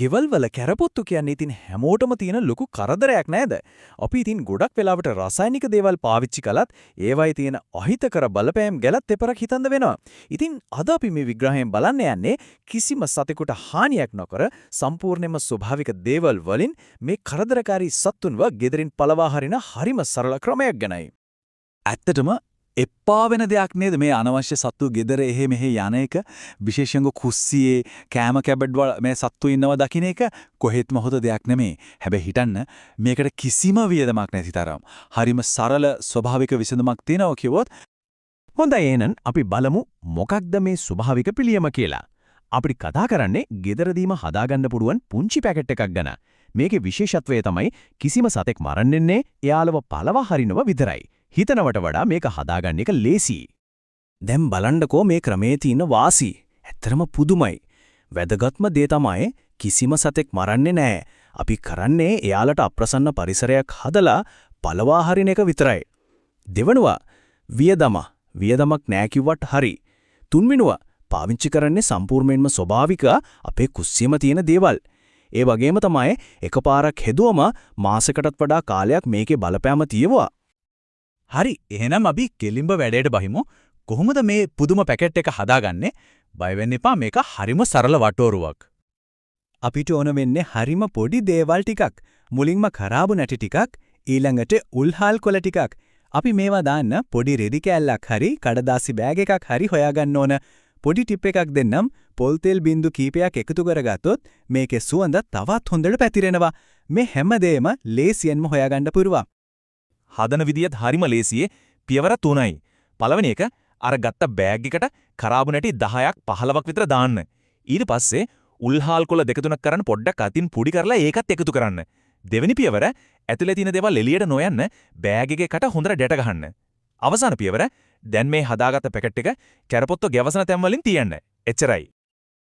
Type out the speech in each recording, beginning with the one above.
ගෙවල් වල කැරපොත්තු කියන්නේ ඉතින් හැමෝටම තියෙන ලොකු කරදරයක් නේද? අපි ඉතින් ගොඩක් වෙලාවට රසායනික දේවල් පාවිච්චි කළත් ඒවයි තියෙන අහිතකර බලපෑම් ගැලත් දෙපරක් හිතන්න වෙනවා. ඉතින් අද අපි මේ විග්‍රහයෙන් බලන්න යන්නේ කිසිම සතෙකුට හානියක් නොකර සම්පූර්ණයෙන්ම ස්වභාවික දේවල් වලින් මේ කරදරකාරී සත්තුන්ව ගෙදරින් පළවා හරින හරිම සරල ක්‍රමයක් ගැනයි. ඇත්තටම එප්පා වෙන දෙයක් නේද මේ අනවශ්‍ය සත්තු ගෙදර එහෙ මෙහෙ යන එක විශේෂයෙන්ම කුස්සියේ කෑම කැබඩ් වල මේ සත්තු ඉන්නව දකින්න එක කොහෙත්ම හොද දෙයක් නෙමෙයි. හැබැයි හිතන්න මේකට කිසිම වියදමක් නැති තරම් හරිම සරල ස්වභාවික විසඳුමක් තියෙනවා කිව්වොත් හොඳයි එහෙනම් අපි බලමු මොකක්ද මේ ස්වභාවික පිළියම කියලා. අපිට කතා කරන්නේ ගෙදරදීම හදාගන්න පුළුවන් පුංචි පැකට් එකක් ගැන. මේකේ විශේෂත්වය තමයි කිසිම සතෙක් මරන්නේ එයාලව පළවා හරිනව විතරයි. හිතනවට වඩා මේක හදාගන්න එක ලේසියි. දැන් බලන්නකෝ මේ ක්‍රමේ තියෙන වාසි. ඇත්තරම පුදුමයි. වැදගත්ම දේ තමයි කිසිම සතෙක් මරන්නේ නැහැ. අපි කරන්නේ එයාලට අප්‍රසන්න පරිසරයක් හදලා පළවා හරින එක විතරයි. දෙවනුව වියදමක් නෑ කිව්වට හරි. තුන්වෙනුව පාවිච්චි කරන්නේ සම්පූර්ණයෙන්ම ස්වභාවික අපේ කුස්සියම තියෙන දේවල්. ඒ වගේම තමයි එකපාරක් හෙදුවම මාසයකටත් වඩා කාලයක් මේකේ බලපෑම තියෙනවා. හරි එහෙනම් අපි කෙලින්බ වැඩේට බහිමු. කොහොමද මේ පුදුම පැකට් එක හදාගන්නේ? බය වෙන්න එපා මේක හරිම සරල වටෝරුවක්. අපිට ඕන වෙන්නේ හරිම පොඩි දේවල් ටිකක්. මුලින්ම කරාබු නැටි ටිකක්, ඊළඟට උල්හාල් කොළ ටිකක්. අපි මේවා දාන්න පොඩි රෙදි කෑල්ලක් හරි කඩදාසි බෑග් එකක් හරි හොයාගන්න ඕන. පොඩි ටිප් එකක් දෙන්නම්. පොල් තෙල් බින්දු කීපයක් එකතු කරගත්තොත් මේකේ සුවඳ තවත් හොඳට පැතිරෙනවා. මේ හැමදේම ලේසියෙන්ම හොයාගන්න පුරුවා. හදන විදියත් හරිම ලේසියේ පියවර 3යි. පළවෙනි එක අර ගත්ත බෑග් එකට කරාබු නැටි 10ක් 15ක් විතර දාන්න. ඊට පස්සේ උල්හාල් කොළ දෙක තුනක් කරන් පොඩ්ඩක් අතින් පුඩි කරලා ඒකත් එකතු කරන්න. දෙවෙනි පියවර ඇතුලේ තියෙන දේවල් එළියට නොයන්න බෑග් එකේ කට හොඳට දැට ගහන්න. අවසාන පියවර දැන් මේ හදාගත්ත පැකට් එක කැරපොත්තු ගැවසන තැන් වලින් තියන්න. එච්චරයි.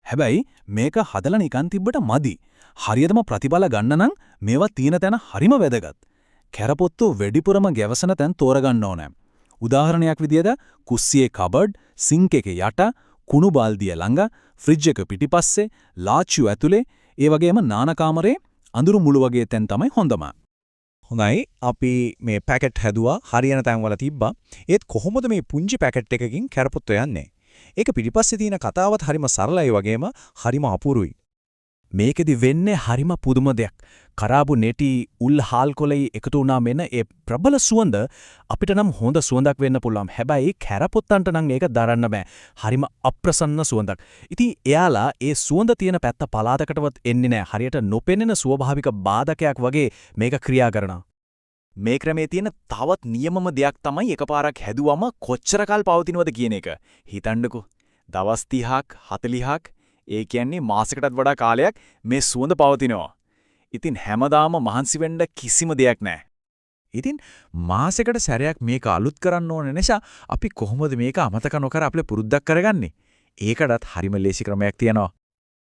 හැබැයි මේක හදලා නිකන් තිබ්බට මදි. හරියටම ප්‍රතිඵල ගන්න නම් මේවා තියෙන තැන හරිම වැදගත්. කැරපොත්තු වෙඩිපුරම ගැවසන තැන් තෝරගන්න ඕනේ. උදාහරණයක් විදියට කුස්සියේ කබඩ්, සින්ක් එකේ යට, කුණු බාල්දිය ළඟ, ෆ්‍රිජ් එක පිටිපස්සේ, ලාච්චු ඇතුලේ, ඒ වගේම නාන කාමරේ අඳුරු මුළු වගේ තැන් තමයි හොඳම. හොඳයි අපි මේ පැකට් හැදුවා හරියන තැන් වල තිබ්බා. ඒත් කොහොමද මේ පුංචි පැකට් එකකින් කැරපොත්තු යන්නේ? ඒක පිටිපස්සේ තියෙන කතාවත් හරිම සරලයි වගේම හරිම අපූරුයි. මේකෙදි වෙන්නේ හරිම පුදුම දෙයක්. කරාබු නැටි උල් හාල් කොළේ එකතු වුණා මෙන්න ඒ ප්‍රබල සුවඳ අපිට නම් හොඳ සුවඳක් වෙන්න පුළුවන්. හැබැයි කැරපොත්තන්ට නම් ඒක දරන්න බෑ. හරිම අප්‍රසන්න සුවඳක්. ඉතින් එයාලා ඒ සුවඳ තියෙන පැත්ත පලාතකටවත් එන්නේ නැහැ. හරියට නොපෙනෙන ස්වභාවික බාධකයක් වගේ මේක ක්‍රියා කරනවා. මේ ක්‍රමේ තියෙන තවත් නියමම දෙයක් තමයි එකපාරක් හැදුවම කොච්චර කල් පවතිනවද කියන එක. හිතන්නකෝ. දවස් 30ක් 40ක් ඒ කියන්නේ මාසයකටත් වඩා කාලයක් මේ සුවඳ පවතිනවා. ඉතින් හැමදාම මහන්සි වෙන්න කිසිම දෙයක් නැහැ. ඉතින් මාසයකට සැරයක් මේක අලුත් කරන්න ඕන නිසා අපි කොහොමද මේක අමතක නොකර අපේ පුරුද්දක් කරගන්නේ? ඒකටත් හරිම ලේසි ක්‍රමයක් තියෙනවා.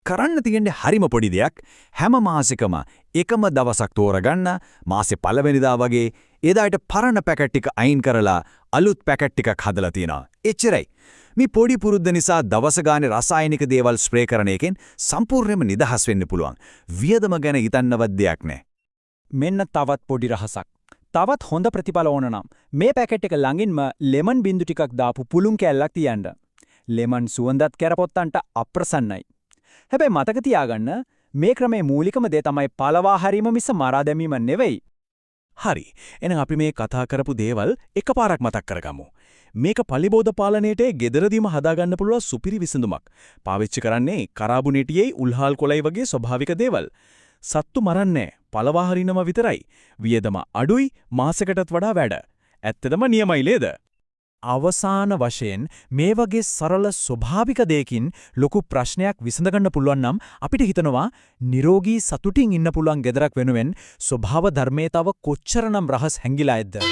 කරන්න තියෙන්නේ හරිම පොඩි දෙයක්. හැම මාසෙකම එකම දවසක් තෝරගන්න. මාසේ පළවෙනිදා වගේ එදාට පරණ පැකට් ටික අයින් කරලා අලුත් පැකට් ටිකක් හදලා තියනවා. එච්චරයි. මේ පොඩි පුරුද්ද නිසා දවස ගානේ රසායනික දේවල් ස්ප්‍රේ කරන එකෙන් සම්පූර්ණයෙන්ම නිදහස් වෙන්න පුළුවන්. වියදම ගැන හිතන්නවත් දෙයක් නැහැ. මෙන්න තවත් පොඩි රහසක්. තවත් හොඳ ප්‍රතිඵල ඕන නම් මේ පැකට් එක ළඟින්ම ලෙමන් බින්දු ටිකක් දාපු පුළුන් කෑල්ලක් තියන්න. ලෙමන් සුවඳත් කැරපොත්තන්ට අප්‍රසන්නයි. හැබැයි මතක තියාගන්න මේ ක්‍රමේ මූලිකම දේ තමයි පළවා හැරීම මිස මරා දැමීම නෙවෙයි. හරි. එහෙනම් අපි මේ කතා කරපු දේවල් එකපාරක් මතක් කරගමු. මේක පලිබෝධ පාලනයේට ගෙදරදීම හදාගන්න පුළුවන් සුපිරි විසඳුමක්. පාවිච්චි කරන්නේ කරාබු නැටියේ උල්හාල් කොළයි වගේ ස්වභාවික දේවල්. සත්තු මරන්නේ පළවා හරිනම විතරයි. වියදම අඩුයි මාසයකටත් වඩා වැඩ. ඇත්තටම නියමයි නේද? අවසාන වශයෙන් මේ වගේ සරල ස්වභාවික දෙයකින් ලොකු ප්‍රශ්නයක් විසඳගන්න පුළුවන් නම් අපිට හිතනවා නිරෝගී සතුටින් ඉන්න පුළුවන් ගෙදරක් වෙනුවෙන් ස්වභාව ධර්මයේ තව කොච්චරනම් රහස් හැංගිලා ඇද්ද?